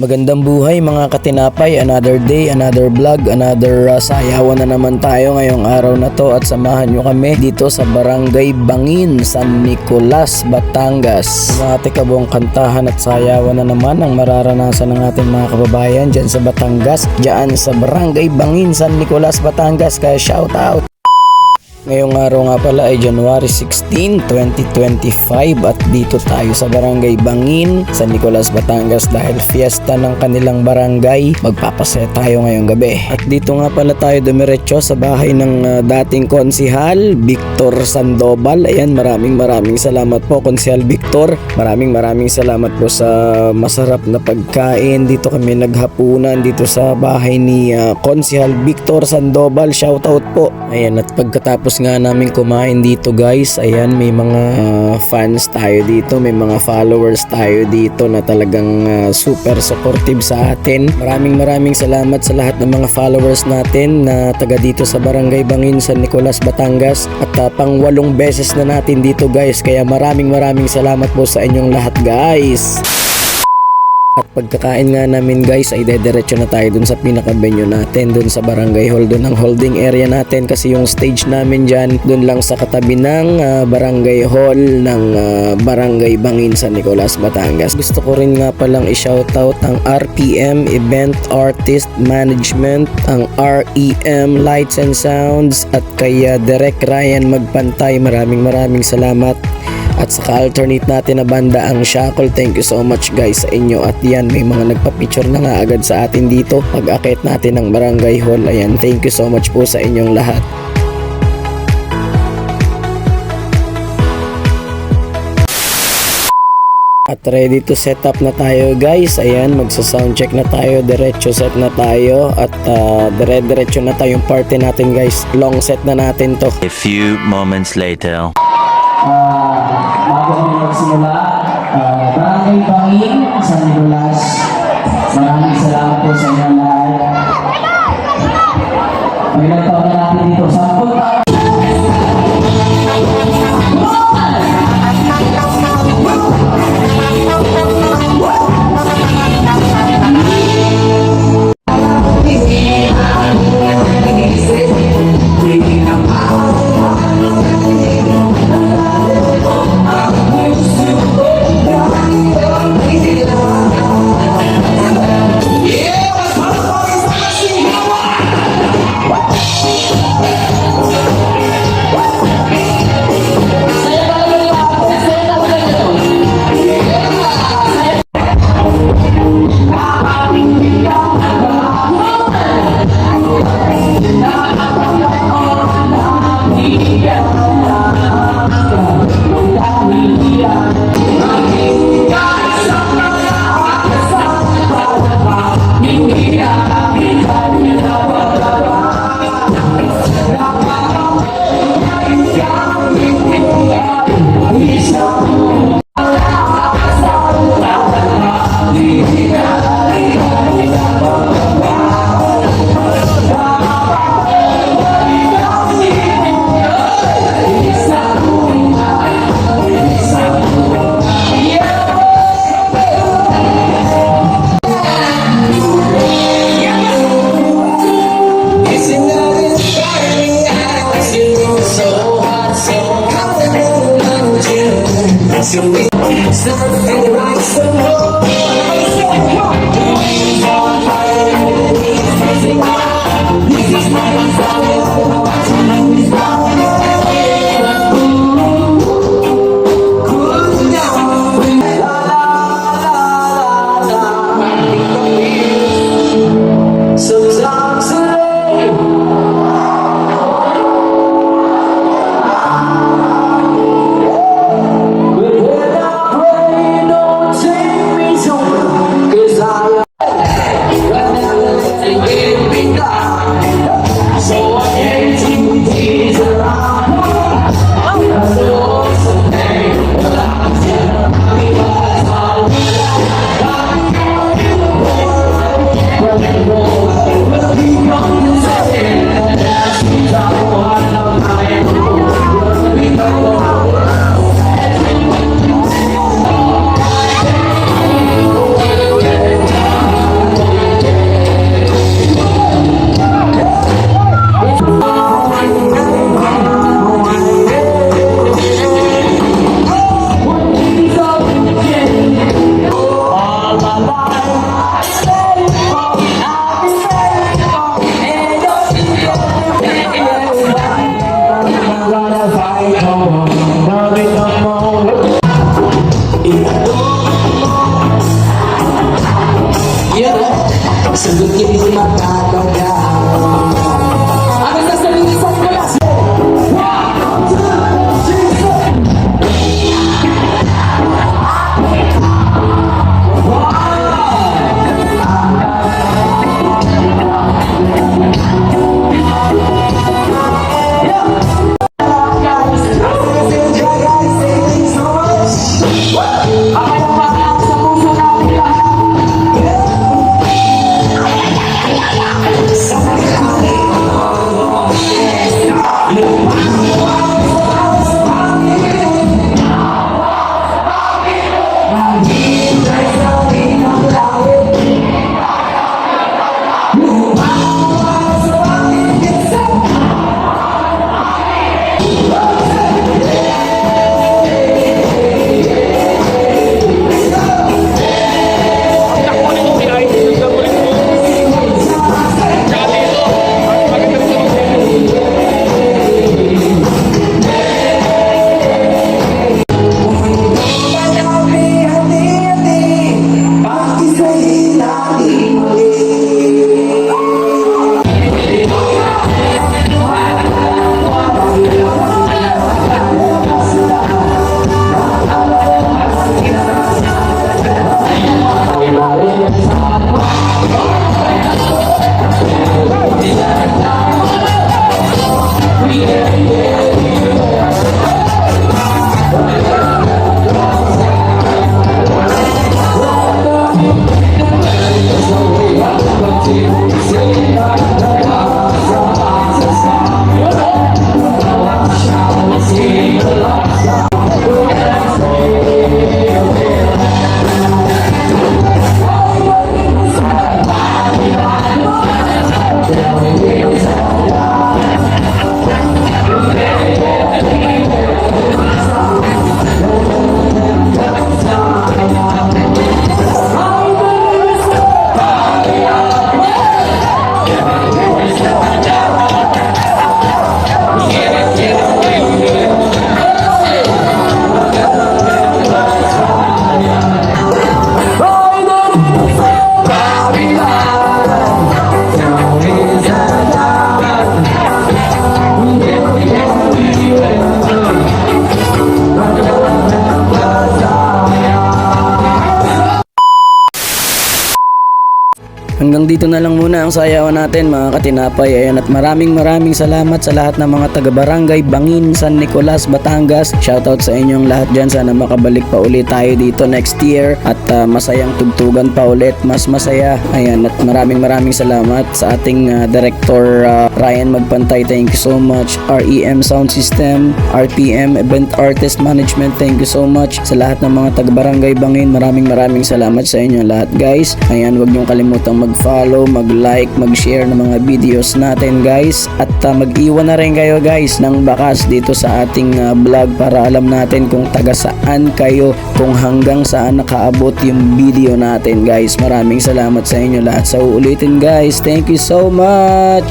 Magandang buhay mga katinapay, another day, another vlog, another sayawan na naman tayo ngayong araw na to at samahan nyo kami dito sa Barangay Bangin, San Nicolas, Batangas. Mga tikabong kantahan at sayawan na naman ang mararanasan ng ating mga kababayan dyan sa Batangas, dyan sa Barangay Bangin, San Nicolas, Batangas, kaya shout out! Ngayong araw nga pala ay January 16, 2025 at dito tayo sa Barangay Bangin, San Nicolas, Batangas dahil fiesta ng kanilang barangay. Magpapasaya tayo ngayong gabi. At dito nga pala tayo dumiretso sa bahay ng dating konsihal, Victor Sandoval. Ayan, maraming salamat po Konsihal Victor. Maraming salamat po sa masarap na pagkain. Dito kami naghapunan dito sa bahay ni Konsihal Victor Sandoval. Shout out po. Ayan, at pagkatapos nga namin kumain dito guys, ayan, may mga fans tayo dito, may mga followers tayo dito na talagang super supportive sa atin. Maraming salamat sa lahat ng mga followers natin na taga dito sa Barangay Bangin, San Nicolas, Batangas at pang 8 beses na natin dito guys, kaya maraming salamat po sa inyong lahat guys. At pagkakain nga namin guys ay dediretso na tayo dun sa pinaka-venue natin, dun sa barangay hall, dun ang holding area natin kasi yung stage namin dyan dun lang sa katabi ng barangay hall ng Barangay Bangin, San Nicolas, Batangas. Gusto ko rin nga palang i-shoutout ang RPM Event Artist Management, ang REM Lights and Sounds at kay Direk Ryan Magpantay. Maraming salamat. At saka alternate natin na banda ang Shackle. Thank you so much guys sa inyo. At yan, may mga nagpa-picture na nga agad sa atin dito pag-akit natin ng barangay hall. Ayan, thank you so much po sa inyong lahat. At ready to set up na tayo guys. Ayan, magsa-sound check na tayo. Diretso set na tayo. At dire-diretso na tayo yung party natin guys. Long set na natin to. A few moments later. Bago kami magsimula, Barangay Bangin, San Nicolas, maraming salamat po sa inyo lahat. Ilang taon na natin dito, 10 taon. We're not praying. Sundot kini si magkakabya. Ano sa salinisan ko lang? Hanggang dito na lang muna ang sayawan natin mga katinapay. Ayan, at maraming salamat sa lahat ng mga taga-barangay Bangin, San Nicolas, Batangas. Shoutout sa inyong lahat dyan. Sana makabalik pa ulit tayo dito next year at masayang tugtugan pa ulit. Mas masaya. Ayan, at maraming salamat sa ating Director Ryan Magpantay. Thank you so much. REM Sound System, RPM Event Artist Management. Thank you so much sa lahat ng mga taga-barangay Bangin. Maraming salamat sa inyo lahat, guys. Ayan, wag niyong kalimutang mag-follow, mag-like, mag-share ng mga videos natin, guys, at mag-iwan na rin kayo, guys, ng bakas dito sa ating vlog para alam natin kung taga saan kayo, kung hanggang saan nakaabot yung video natin, guys. Maraming salamat sa inyo lahat. Sa uulitin, guys. Thank you so much.